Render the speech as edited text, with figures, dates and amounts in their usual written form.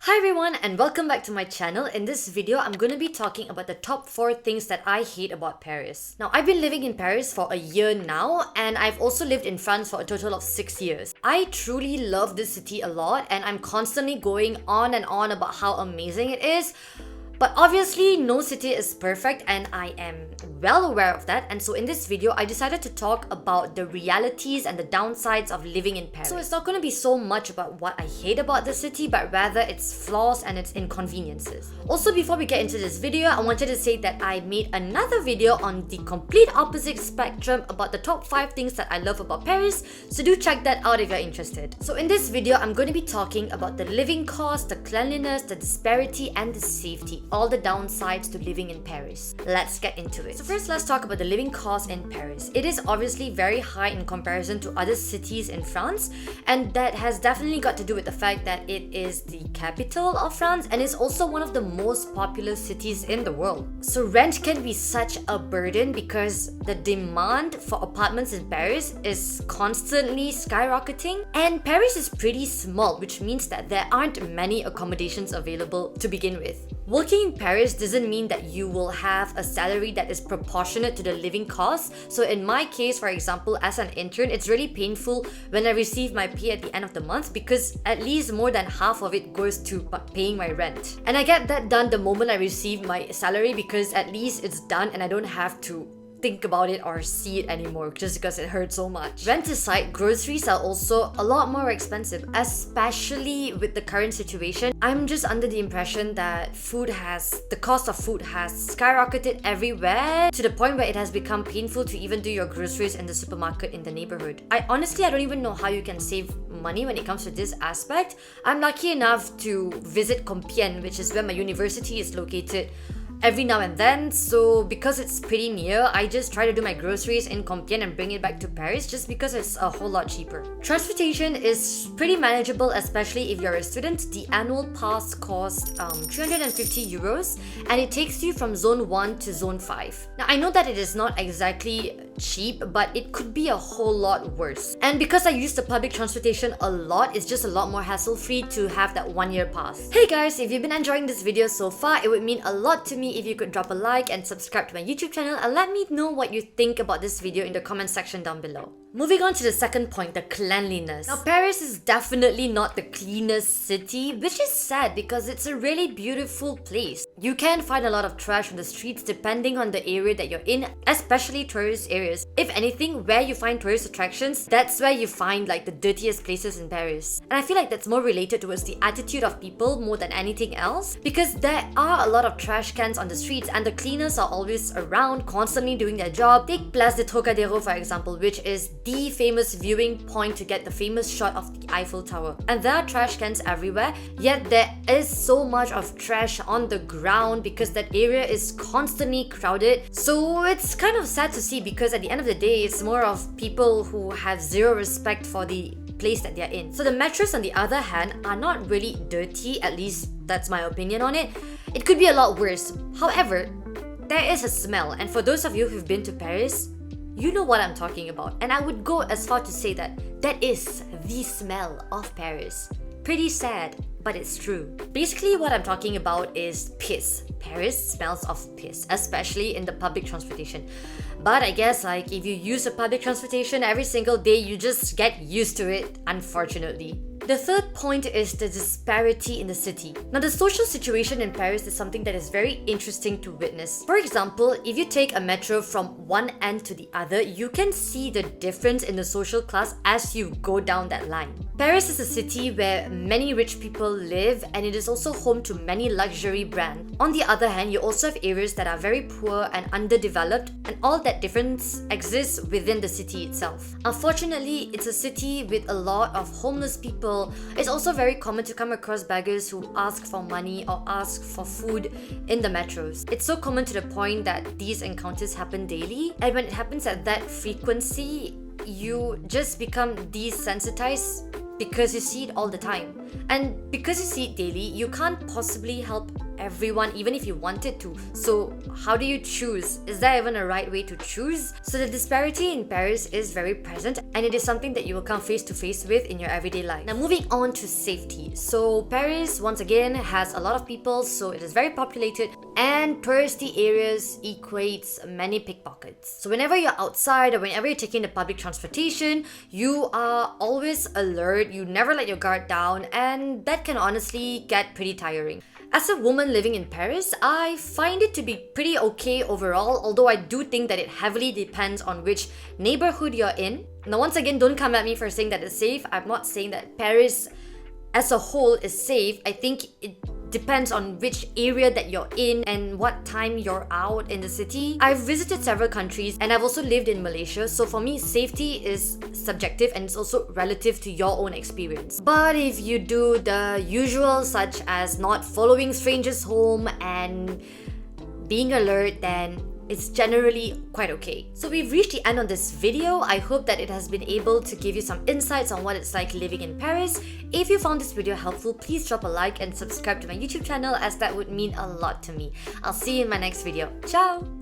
Hi everyone and welcome back to my channel. In this video, I'm going to be talking about the top 4 things that I hate about Paris. Now, I've been living in Paris for a year now and I've also lived in France for a total of 6 years. I truly love this city a lot and I'm constantly going on and on about how amazing it is. But obviously, no city is perfect and I am well aware of that. And so in this video, I decided to talk about the realities and the downsides of living in Paris. So it's not going to be so much about what I hate about the city, but rather its flaws and its inconveniences. Also, before we get into this video, I wanted to say that I made another video on the complete opposite spectrum about the top 5 things that I love about Paris. So do check that out if you're interested. So in this video, I'm going to be talking about the living cost, the cleanliness, the disparity, and the safety. All the downsides to living in Paris. Let's get into it. So first, let's talk about the living cost in Paris. It is obviously very high in comparison to other cities in France, and that has definitely got to do with the fact that it is the capital of France and is also one of the most popular cities in the world. So rent can be such a burden because the demand for apartments in Paris is constantly skyrocketing, and Paris is pretty small, which means that there aren't many accommodations available to begin with. Working in Paris doesn't mean that you will have a salary that is proportionate to the living costs. So in my case, for example, as an intern, it's really painful when I receive my pay at the end of the month because at least more than half of it goes to paying my rent. And I get that done the moment I receive my salary because at least it's done and I don't have to think about it or see it anymore just because it hurts so much. Rent aside, groceries are also a lot more expensive, especially with the current situation. I'm just under the impression that the cost of food has skyrocketed everywhere to the point where it has become painful to even do your groceries in the supermarket in the neighborhood. I don't even know how you can save money when it comes to this aspect. I'm lucky enough to visit Compiègne, which is where my university is located, every now and then, so because it's pretty near, I just try to do my groceries in Compiègne and bring it back to Paris just because it's a whole lot cheaper. Transportation is pretty manageable, especially if you're a student. The annual pass costs 350 euros and it takes you from zone 1 to zone 5. Now, I know that it is not exactly cheap, but it could be a whole lot worse. And because I use the public transportation a lot, it's just a lot more hassle-free to have that 1-year pass. Hey guys, if you've been enjoying this video so far, it would mean a lot to me if you could drop a like and subscribe to my YouTube channel and let me know what you think about this video in the comment section down below. Moving on to the second point, the cleanliness. Now, Paris is definitely not the cleanest city, which is sad because it's a really beautiful place. You can find a lot of trash on the streets depending on the area that you're in, especially tourist areas. If anything, where you find tourist attractions, that's where you find like the dirtiest places in Paris. And I feel like that's more related towards the attitude of people more than anything else, because there are a lot of trash cans on the streets and the cleaners are always around, constantly doing their job. Take Place de Trocadero for example, which is the famous viewing point to get the famous shot of the Eiffel Tower. And there are trash cans everywhere, yet there is so much of trash on the ground because that area is constantly crowded. So it's kind of sad to see because at the end of the day, it's more of people who have zero respect for the place that they're in. So the metros, on the other hand, are not really dirty, at least that's my opinion on it. It could be a lot worse. However, there is a smell, and for those of you who've been to Paris, you know what I'm talking about. And I would go as far to say that that is the smell of Paris. Pretty sad, but it's true. Basically, what I'm talking about is piss. Paris smells of piss, especially in the public transportation. But I guess like if you use the public transportation every single day, you just get used to it, unfortunately. The third point is the disparity in the city. Now, the social situation in Paris is something that is very interesting to witness. For example, if you take a metro from one end to the other, you can see the difference in the social class as you go down that line. Paris is a city where many rich people live and it is also home to many luxury brands. On the other hand, you also have areas that are very poor and underdeveloped, and all that difference exists within the city itself. Unfortunately, it's a city with a lot of homeless people. It's also very common to come across beggars who ask for money or ask for food in the metros. It's so common to the point that these encounters happen daily, and when it happens at that frequency, you just become desensitized because you see it all the time. And because you see it daily, you can't possibly help everyone, even if you wanted to. So how do you choose? Is there even a right way to choose? So the disparity in Paris is very present, and it is something that you will come face to face with in your everyday life. Now moving on to safety. So Paris, once again, has a lot of people, so it is very populated, and touristy areas equates many pickpockets. So whenever you're outside or whenever you're taking the public transportation, you are always alert, you never let your guard down, and that can honestly get pretty tiring. As a woman living in Paris, I find it to be pretty okay overall, although I do think that it heavily depends on which neighborhood you're in. Now once again, don't come at me for saying that it's safe. I'm not saying that Paris as a whole is safe. I think it depends on which area that you're in and what time you're out in the city. I've visited several countries and I've also lived in Malaysia, so for me safety is subjective and it's also relative to your own experience. But if you do the usual, such as not following strangers home and being alert, then it's generally quite okay. So we've reached the end of this video. I hope that it has been able to give you some insights on what it's like living in Paris. If you found this video helpful, please drop a like and subscribe to my YouTube channel, as that would mean a lot to me. I'll see you in my next video. Ciao!